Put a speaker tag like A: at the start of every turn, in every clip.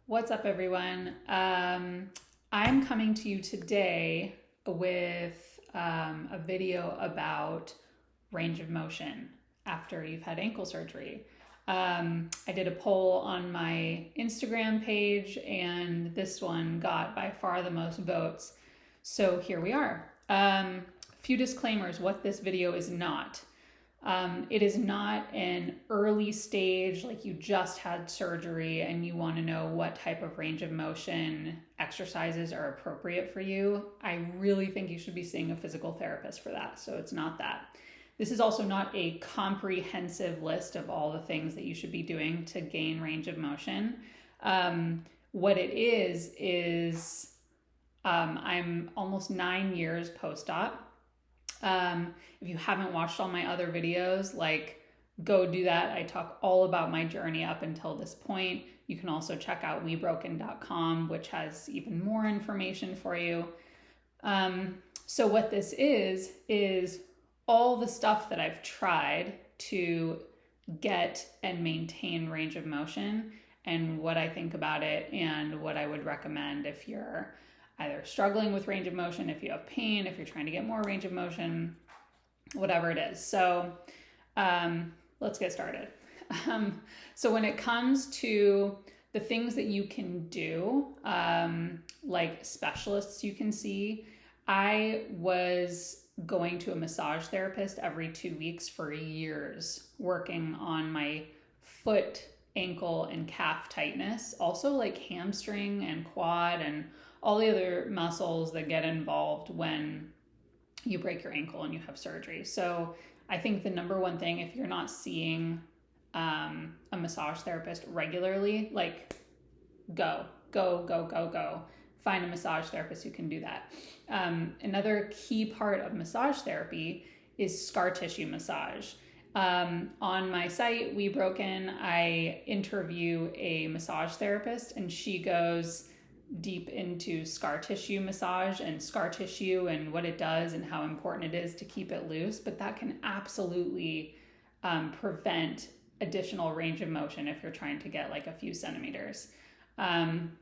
A: What's up, everyone? I'm coming to you today with a video about range of motion after you've had ankle surgery. I did a poll on my Instagram page, and this one got by far the most votes. So here we are. A few disclaimers what this video is not. It is not an early stage, like you just had surgery and you want to know what type of range of motion exercises are appropriate for you. I really think you should be seeing a physical therapist for that. So it's not that. This is also not a comprehensive list of all the things that you should be doing to gain range of motion. What it is I'm almost 9 years post-op. If you haven't watched all my other videos, go do that. I talk all about my journey up until this point. You can also check out webroken.com, which has even more information for you. So what this is all the stuff that I've tried to get and maintain range of motion and what I think about it and what I would recommend if you're either struggling with range of motion, if you have pain, if you're trying to get more range of motion, whatever it is. So let's get started. So when it comes to the things that you can do, like specialists you can see, I was going to a massage therapist every 2 weeks for years, working on my foot, ankle, and calf tightness, also like hamstring and quad and all the other muscles that get involved when you break your ankle and you have surgery. So I think the number one thing, if you're not seeing a massage therapist regularly, go. Find a massage therapist who can do that. Another key part of massage therapy is scar tissue massage. On my site, WeBroken, I interview a massage therapist, and she goes deep into scar tissue massage and scar tissue and what it does and how important it is to keep it loose. But that can absolutely prevent additional range of motion if you're trying to get a few centimeters. And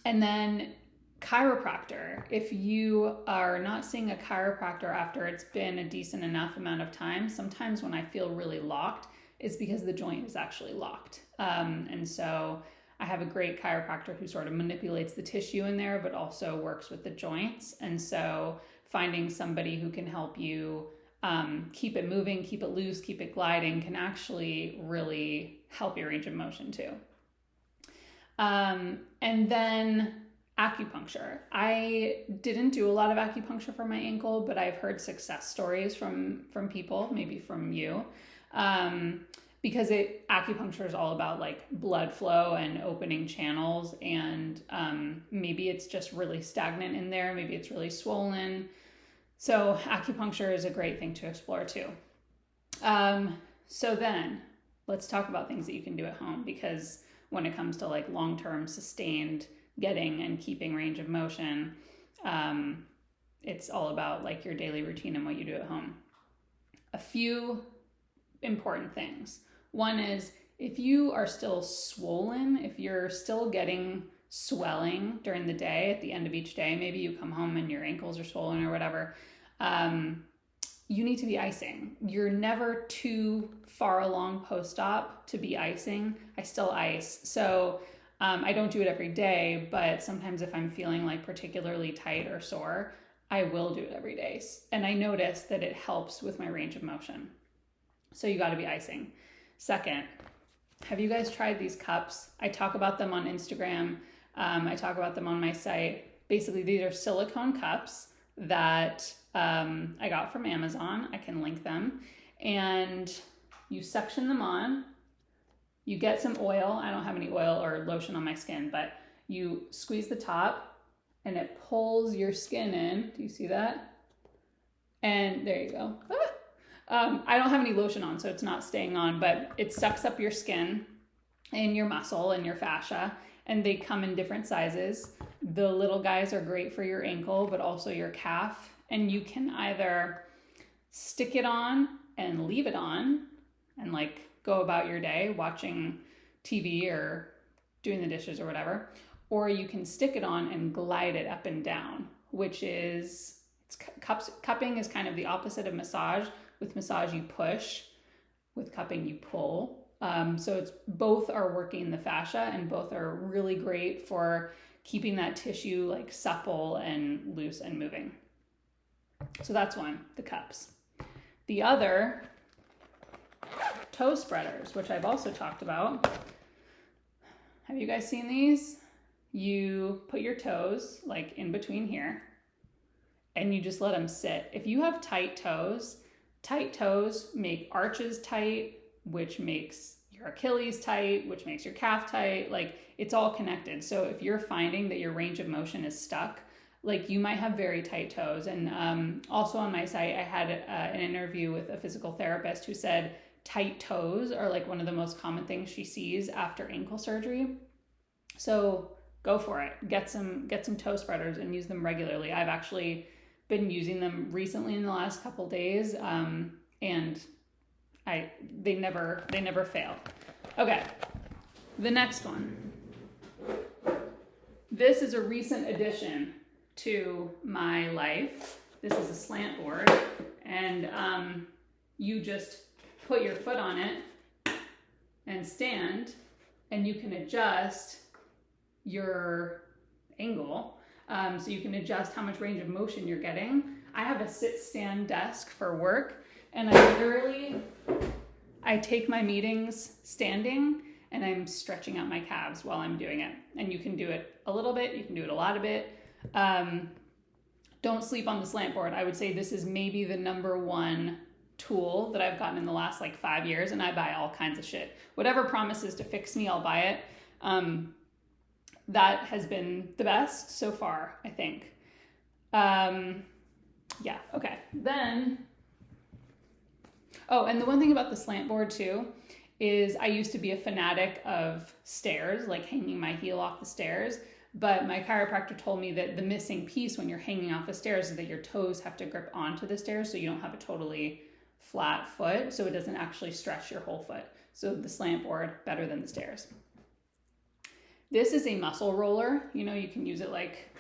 A: then chiropractor. If you are not seeing a chiropractor after it's been a decent enough amount of time, sometimes when I feel really locked, it's because the joint is actually locked. And so I have a great chiropractor who sort of manipulates the tissue in there, but also works with the joints. And so finding somebody who can help you keep it moving, keep it loose, keep it gliding can actually really help your range of motion too. And then acupuncture. I didn't do a lot of acupuncture for my ankle, but I've heard success stories from people, maybe from you, because acupuncture is all about blood flow and opening channels, and maybe it's just really stagnant in there, maybe it's really swollen. So acupuncture is a great thing to explore too. So then let's talk about things that you can do at home, because when it comes to long-term sustained getting and keeping range of motion, it's all about your daily routine and what you do at home. A few important things. One is, if you are still swollen, if you're still getting swelling during the day, at the end of each day, maybe you come home and your ankles are swollen or whatever, you need to be icing. You're never too far along post-op to be icing. I still ice. So I don't do it every day, but sometimes if I'm feeling particularly tight or sore, I will do it every day. And I notice that it helps with my range of motion. So you got to be icing. Second, have you guys tried these cups? I talk about them on Instagram. I talk about them on my site. Basically, these are silicone cups that I got from Amazon. I can link them. And you suction them on. You get some oil. I don't have any oil or lotion on my skin, but you squeeze the top and it pulls your skin in. Do you see that? And there you go. I don't have any lotion on, so it's not staying on, but it sucks up your skin and your muscle and your fascia, and they come in different sizes. The little guys are great for your ankle, but also your calf, and you can either stick it on and leave it on and go about your day watching TV or doing the dishes or whatever. Or you can stick it on and glide it up and down, which is, cupping is kind of the opposite of massage. With massage, you push. With cupping, you pull. So it's both are working the fascia, and both are really great for keeping that tissue like supple and loose and moving. So that's one, the cups. The other, toe spreaders, which I've also talked about. Have you guys seen these? You put your toes like in between here and you just let them sit. If you have tight toes make arches tight, which makes your Achilles tight, which makes your calf tight. Like, it's all connected. So if you're finding that your range of motion is stuck, like, you might have very tight toes. And also on my site, I had an interview with a physical therapist who said tight toes are like one of the most common things she sees after ankle surgery. So go for it. Get some toe spreaders and use them regularly. I've actually been using them recently in the last couple days, and they never fail. Okay, the next one. This is a recent addition to my life. This is a slant board, and you just put your foot on it and stand, and you can adjust your angle. So you can adjust how much range of motion you're getting. I have a sit-stand desk for work, and I take my meetings standing, and I'm stretching out my calves while I'm doing it. And you can do it a little bit, you can do it a lot of it. Don't sleep on the slant board. I would say this is maybe the number one tool that I've gotten in the last like 5 years, and I buy all kinds of shit. Whatever promises to fix me, I'll buy it. That has been the best so far, I think. Yeah, okay. Then, and the one thing about the slant board too is I used to be a fanatic of stairs, like hanging my heel off the stairs. But my chiropractor told me that the missing piece when you're hanging off the stairs is that your toes have to grip onto the stairs so you don't have a totally flat foot, so it doesn't actually stretch your whole foot. So the slant board, better than the stairs. This is a muscle roller. You know, you can use it like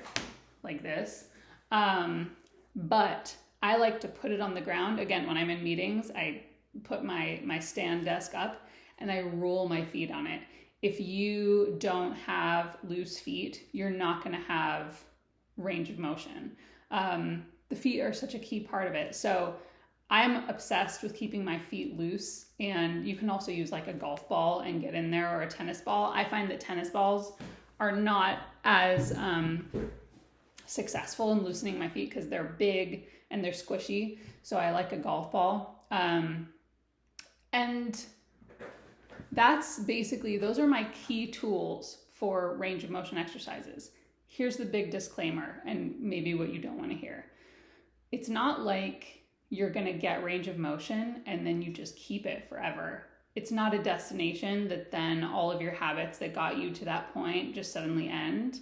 A: this. But I like to put it on the ground. Again, when I'm in meetings, I put my stand desk up and I roll my feet on it. If you don't have loose feet, you're not going to have range of motion. The feet are such a key part of it. So I'm obsessed with keeping my feet loose, and you can also use like a golf ball and get in there, or a tennis ball. I find that tennis balls are not as successful in loosening my feet because they're big and they're squishy. So I like a golf ball. And that's basically, those are my key tools for range of motion exercises. Here's the big disclaimer, and maybe what you don't want to hear. It's not like you're going to get range of motion and then you just keep it forever. It's not a destination that then all of your habits that got you to that point just suddenly end.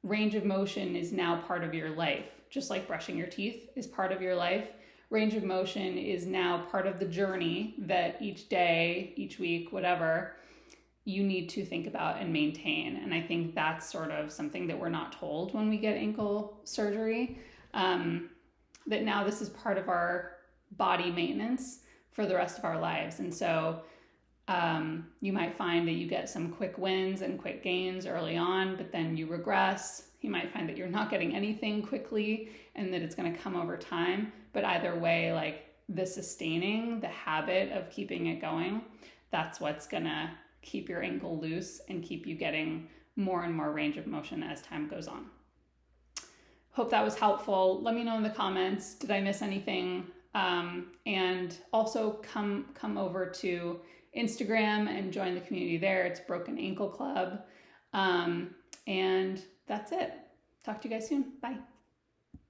A: Range of motion is now part of your life, just like brushing your teeth is part of your life. Range of motion is now part of the journey that each day, each week, whatever, you need to think about and maintain. And I think that's sort of something that we're not told when we get ankle surgery. That now this is part of our body maintenance for the rest of our lives. And so you might find that you get some quick wins and quick gains early on, but then you regress. You might find that you're not getting anything quickly and that it's going to come over time. But either way, like the sustaining, the habit of keeping it going, that's what's going to keep your ankle loose and keep you getting more and more range of motion as time goes on. Hope that was helpful. Let me know in the comments, did I miss anything? And also come over to Instagram and join the community there. It's Broken Ankle Club. And that's it. Talk to you guys soon. Bye.